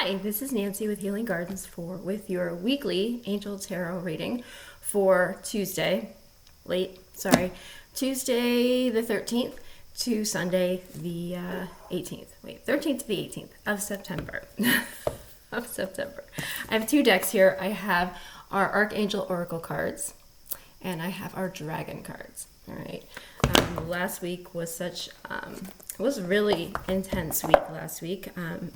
Hi, this is Nancy with Healing Gardens with your weekly Angel Tarot reading for Tuesday the 13th to Sunday the 18th. 13th to the 18th of September. I have two decks here. I have our Archangel Oracle cards and I have our Dragon cards. All right. Last week was it was a really intense week last week,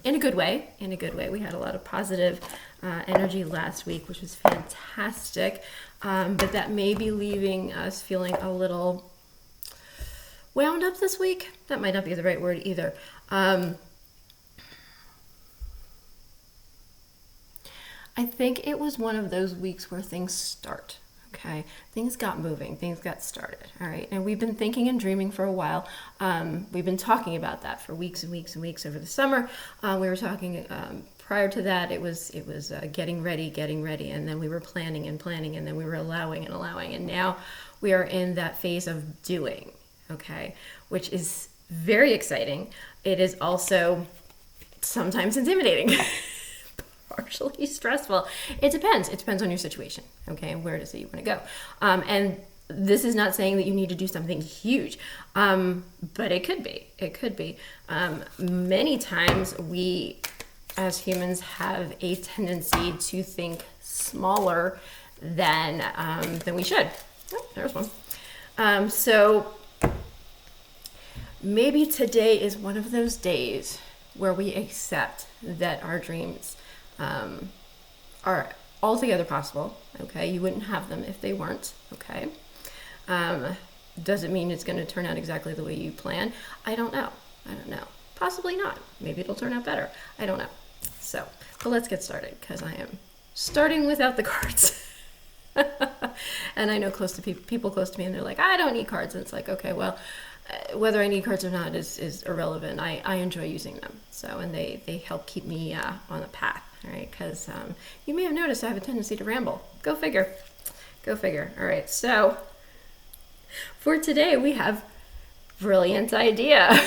in a good way. We had a lot of positive energy last week, which was fantastic. But that may be leaving us feeling a little wound up this week. That might not be the right word either. I think it was one of those weeks where things start. Okay, things got moving, things got started. All right, and we've been thinking and dreaming for a while. We've been talking about that for weeks and weeks and weeks over the summer. We were talking prior to that. It was getting ready, and then we were planning, and then we were allowing, and now we are in that phase of doing. Okay, which is very exciting. It is also sometimes intimidating. Partially stressful. It depends on your situation, okay, and where does it you want to go. And this is not saying that you need to do something huge, but it could be. Many times we as humans have a tendency to think smaller than we should. Oh, there's one. So maybe today is one of those days where we accept that our dreams are altogether possible. Okay, you wouldn't have them if they weren't. Okay, doesn't mean it's going to turn out exactly the way you plan. I don't know. Possibly not. Maybe it'll turn out better. I don't know. So, but let's get started because I am starting without the cards. And I know people close to me, and they're like, I don't need cards. And it's like, okay, well, whether I need cards or not is irrelevant. I enjoy using them. So, and they help keep me on the path. All right, because you may have noticed I have a tendency to ramble. Go figure. All right, so for today we have brilliant idea.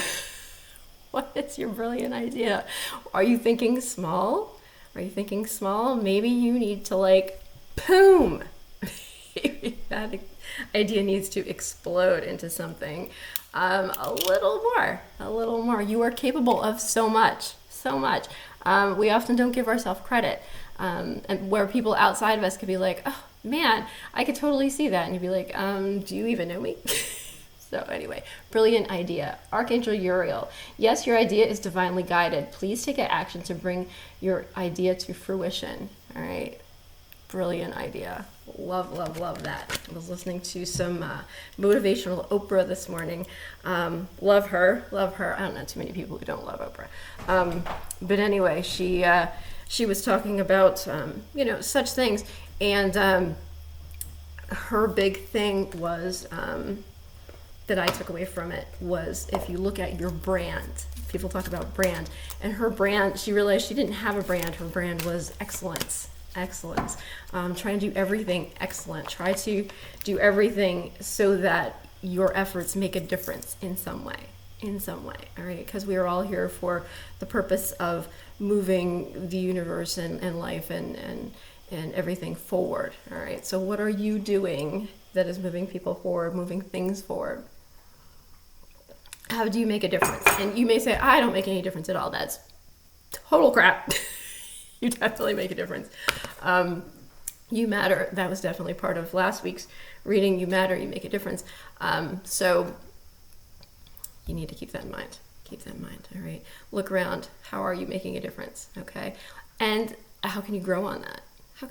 What is your brilliant idea? Are you thinking small? Maybe you need to boom. Maybe that idea needs to explode into something a little more. You are capable of so much. We often don't give ourselves credit, and where people outside of us could be like, oh man, I could totally see that, and you'd be like, do you even know me? So anyway, brilliant idea. Archangel Uriel. Yes, your idea is divinely guided. Please take action to bring your idea to fruition. All right. Brilliant idea. Love that. I was listening to some motivational Oprah this morning. Love her. I don't know too many people who don't love Oprah. But anyway, she was talking about such things, and her big thing was that I took away from it was, if you look at your brand, people talk about brand, and her brand, she realized she didn't have a brand. Her brand was excellence. Try and do everything excellent. Try to do everything so that your efforts make a difference in some way. All right, because we are all here for the purpose of moving the universe and life and everything forward. All right, so what are you doing that is moving people forward, moving things forward? How do you make a difference? And you may say, I don't make any difference at all. That's total crap. You definitely make a difference. You matter. That was definitely part of last week's reading. You matter. You make a difference. So you need to keep that in mind. All right. Look around. How are you making a difference? Okay. And how can you grow on that? All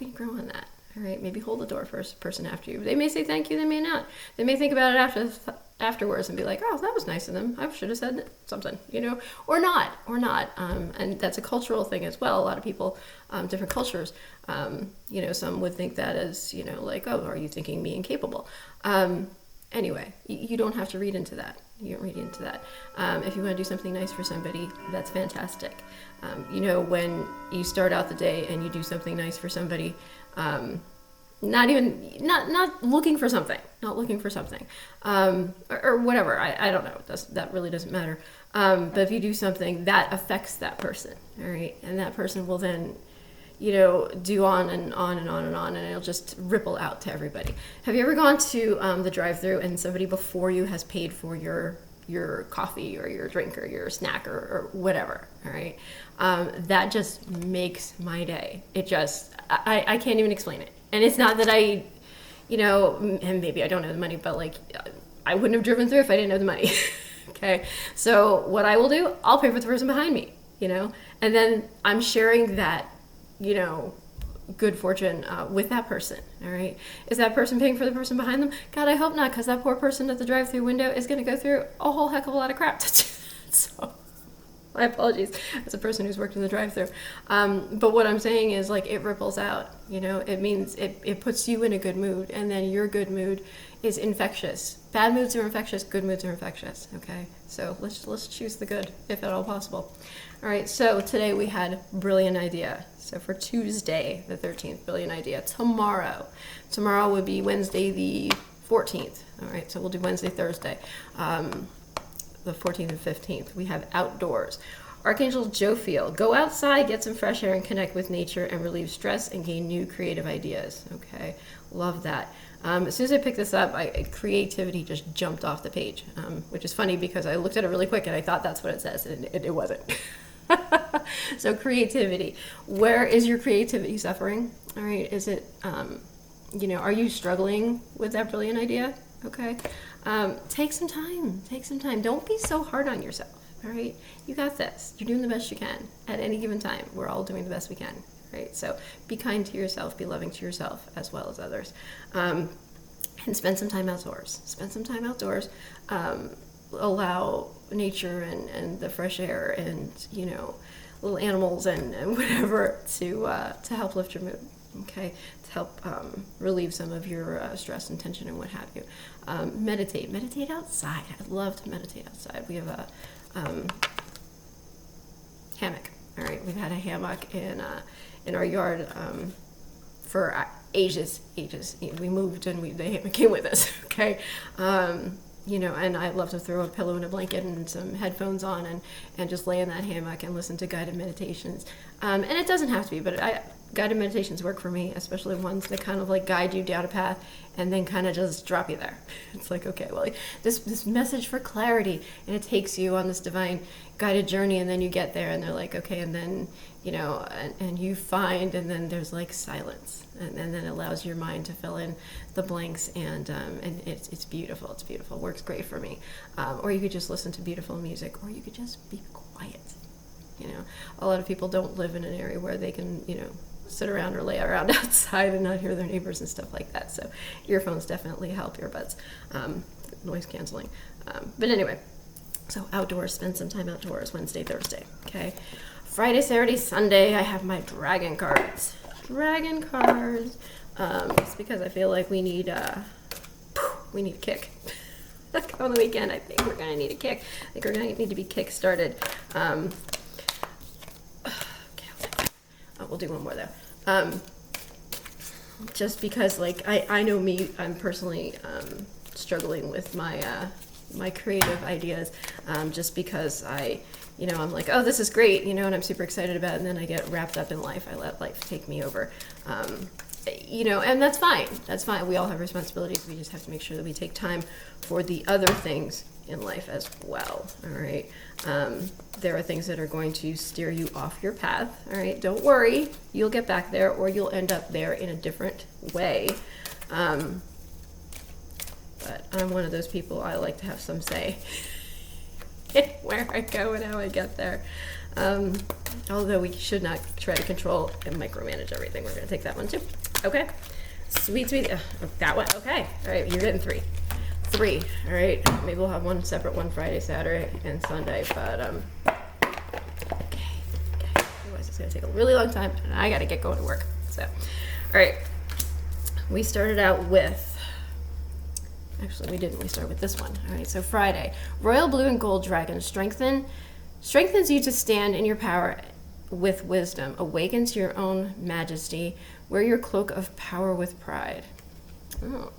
right. Maybe hold the door for a person after you. They may say thank you. They may not. They may think about it afterwards and be like, oh, that was nice of them. I should have said something, or not. And that's a cultural thing as well. A lot of people, different cultures, some would think that as, oh, are you thinking me incapable? Anyway, you don't have to read into that. You don't read into that. If you want to do something nice for somebody, that's fantastic. When you start out the day and you do something nice for somebody, not looking for something, or whatever. I don't know. That really doesn't matter. But if you do something that affects that person, all right? And that person will then, you know, do on and on and on and on, and it'll just ripple out to everybody. Have you ever gone to the drive-thru and somebody before you has paid for your coffee or your drink or your snack or whatever, all right? That just makes my day. It just, I can't even explain it. And it's not that I, you know, and maybe I don't have the money, but like, I wouldn't have driven through if I didn't have the money. Okay, so what I will do, I'll pay for the person behind me, you know, and then I'm sharing that, you know, good fortune with that person, all right? Is that person paying for the person behind them? God, I hope not, because that poor person at the drive-through window is going to go through a whole heck of a lot of crap to do that. So my apologies as a person who's worked in the drive-through. But what I'm saying is, like, it ripples out, you know, it means it puts you in a good mood, and then your good mood is infectious. Bad moods are infectious, good moods are infectious, okay? So let's choose the good, if at all possible. All right, so today we had brilliant idea. So for Tuesday, the 13th, brilliant idea. Tomorrow would be Wednesday the 14th. All right, so we'll do Wednesday, Thursday, the 14th and 15th. We have outdoors. Archangel Jophiel, go outside, get some fresh air and connect with nature and relieve stress and gain new creative ideas. Okay, love that. As soon as I picked this up, creativity just jumped off the page, which is funny because I looked at it really quick and I thought that's what it says, and it wasn't. So creativity, where is your creativity suffering? All right, is it, you know, are you struggling with that brilliant idea? Okay, take some time. Don't be so hard on yourself. All right, you got this. You're doing the best you can at any given time. We're all doing the best we can. Right, so be kind to yourself, be loving to yourself as well as others, and spend some time outdoors. Allow nature and the fresh air and, you know, little animals and whatever to help lift your mood. Okay, to help relieve some of your stress and tension and what have you. Meditate outside. I'd love to meditate outside. We have a hammock. All right, we've had a hammock in our yard for ages. We moved and the hammock came with us. Okay, you know, and I love to throw a pillow and a blanket and some headphones on and just lay in that hammock and listen to guided meditations. And it doesn't have to be, but guided meditations work for me, especially ones that kind of like guide you down a path and then kind of just drop you there. It's like, okay, well, this message for clarity, and it takes you on this divine guided journey, and then you get there and they're like, okay, and then, you know, and you find, and then there's like silence, and then it allows your mind to fill in the blanks, and it's beautiful. It's beautiful. It works great for me. Or you could just listen to beautiful music, or you could just be quiet. You know, a lot of people don't live in an area where they can, you know, sit around or lay around outside and not hear their neighbors and stuff like that. So earphones definitely help, earbuds, noise canceling. But anyway, so outdoors, spend some time outdoors, Wednesday, Thursday, okay? Friday, Saturday, Sunday, I have my dragon cards. It's because I feel like we need a kick. On the weekend, I think we're gonna need a kick. I think we're gonna need to be kick-started. We'll do one more though. Just because, like, I know me, I'm personally struggling with my creative ideas, just because I'm like, oh, this is great, you know, and I'm super excited about it, and then I get wrapped up in life. I let life take me over. You know, and that's fine. That's fine. We all have responsibilities. We just have to make sure that we take time for the other things in life as well. All right. There are things that are going to steer you off your path. All right. Don't worry. You'll get back there, or you'll end up there in a different way. But I'm one of those people, I like to have some say in where I go and how I get there. Although we should not try to control and micromanage everything. We're going to take that one too. Okay. Sweet. That one. Okay. All right. You're getting three. All right. Maybe we'll have one separate one Friday, Saturday, and Sunday. But, okay. Otherwise, it's going to take a really long time, and I got to get going to work. So, all right. We started out with, actually, we didn't. We started with this one. All right. So, Friday. Royal Blue and Gold Dragon strengthens you to stand in your power with wisdom. Awaken to your own majesty. Wear your cloak of power with pride. Oh.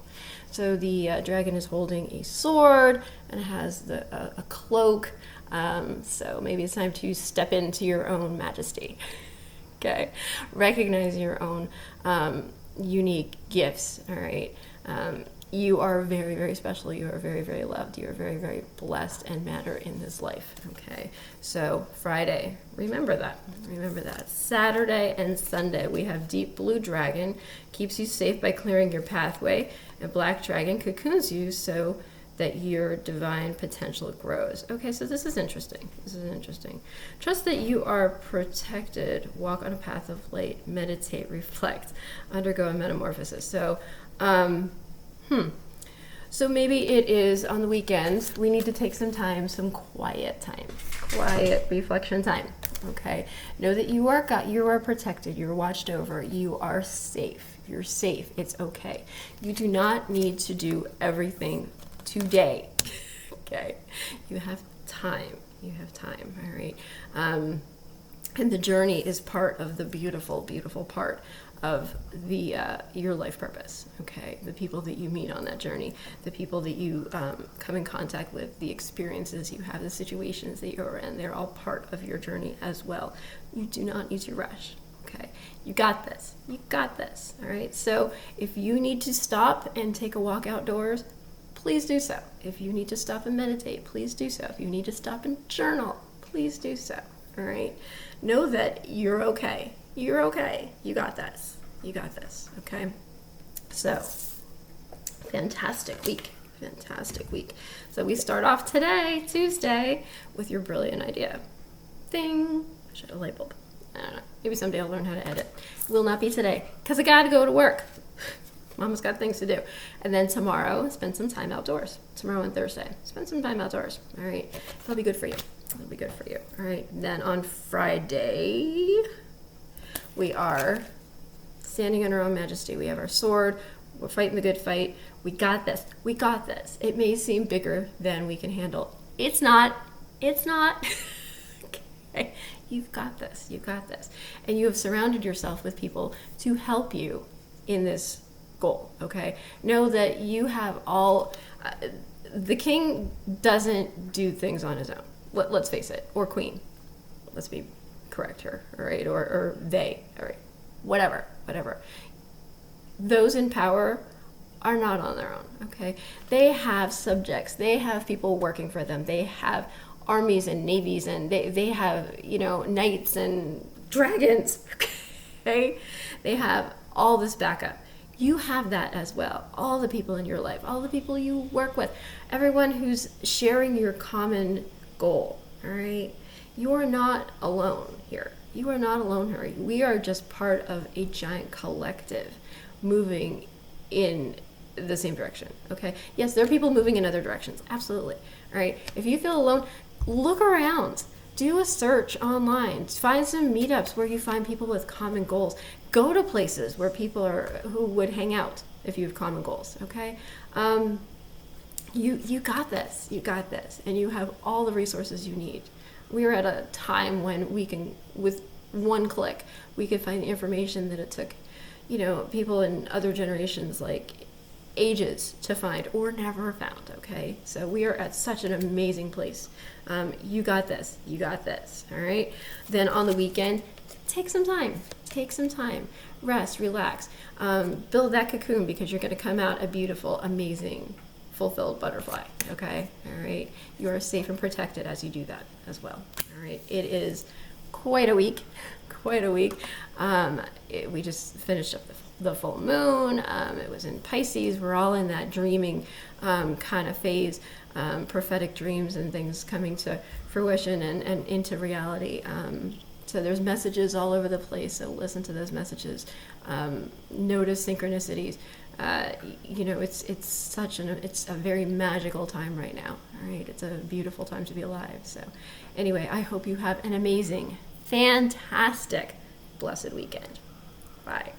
So the dragon is holding a sword and has a cloak. So maybe it's time to step into your own majesty. Okay, recognize your own unique gifts. All right, you are very, very special. You are very, very loved. You are very, very blessed and matter in this life. Okay, so Friday, remember that. Remember that. Saturday and Sunday, we have deep blue dragon, keeps you safe by clearing your pathway, and black dragon cocoons you so that your divine potential grows. Okay, so this is interesting. This is interesting. Trust that you are protected. Walk on a path of light. Meditate, reflect, undergo a metamorphosis. So, so maybe it is on the weekends. We need to take some time, some quiet time, quiet reflection time. Okay, know that you are God. You are protected. You're watched over. You are safe. You're safe. It's okay. You do not need to do everything today. Okay, you have time. You have time. All right, and the journey is part of the beautiful, beautiful part of the your life purpose. Okay, the people that you meet on that journey, the people that you come in contact with, the experiences you have, the situations that you're in, they're all part of your journey as well. You do not need to rush. Okay, you got this. You got this. All right. So if you need to stop and take a walk outdoors, please do so. If you need to stop and meditate, please do so. If you need to stop and journal, please do so. All right. Know that you're okay. You're okay. You got this. You got this. Okay. So, fantastic week. Fantastic week. So we start off today, Tuesday, with your brilliant idea. Ding. I should have a light bulb. I don't know. Maybe someday I'll learn how to edit. Will not be today because I got to go to work. Mama's got things to do. And then tomorrow, spend some time outdoors. Tomorrow and Thursday, spend some time outdoors. All right. It'll be good for you. It'll be good for you. All right. Then on Friday, we are standing in our own majesty. We have our sword. We're fighting the good fight. We got this. We got this. It may seem bigger than we can handle. It's not. It's not. Okay. You've got this. You've got this. And you have surrounded yourself with people to help you in this goal. Okay. Know that you have all. The king doesn't do things on his own. Let's face it. Or queen. Let's be correct here. All right. Or they. All right. Whatever. Those in power are not on their own. Okay. They have subjects. They have people working for them. They have armies and navies, and they have, knights and dragons. Okay. They have all this backup. You have that as well. All the people in your life, all the people you work with, everyone who's sharing your common goal. All right. You are not alone here. You are not alone here. We are just part of a giant collective moving in the same direction. Okay. Yes, there are people moving in other directions. Absolutely. All right. If you feel alone, look around. Do a search online. Find some meetups where you find people with common goals. Go to places where people who would hang out if you have common goals. Okay. You got this. You got this. And you have all the resources you need. We are at a time when we can, with one click, we could find the information that it took, people in other generations like ages to find or never found. Okay. So we are at such an amazing place. You got this. You got this. All right. Then on the weekend, take some time. Take some time. Rest, relax. Build that cocoon because you're going to come out a beautiful, amazing, fulfilled butterfly. Okay. All right. You are safe and protected as you do that as well. All right. It is quite a week. Quite a week. We just finished up the full moon. It was in Pisces. We're all in that dreaming kind of phase, prophetic dreams and things coming to fruition and into reality. So there's messages all over the place. So listen to those messages. Notice synchronicities. It's a very magical time right now. All right. It's a beautiful time to be alive. So anyway, I hope you have an amazing, fantastic, blessed weekend. Bye.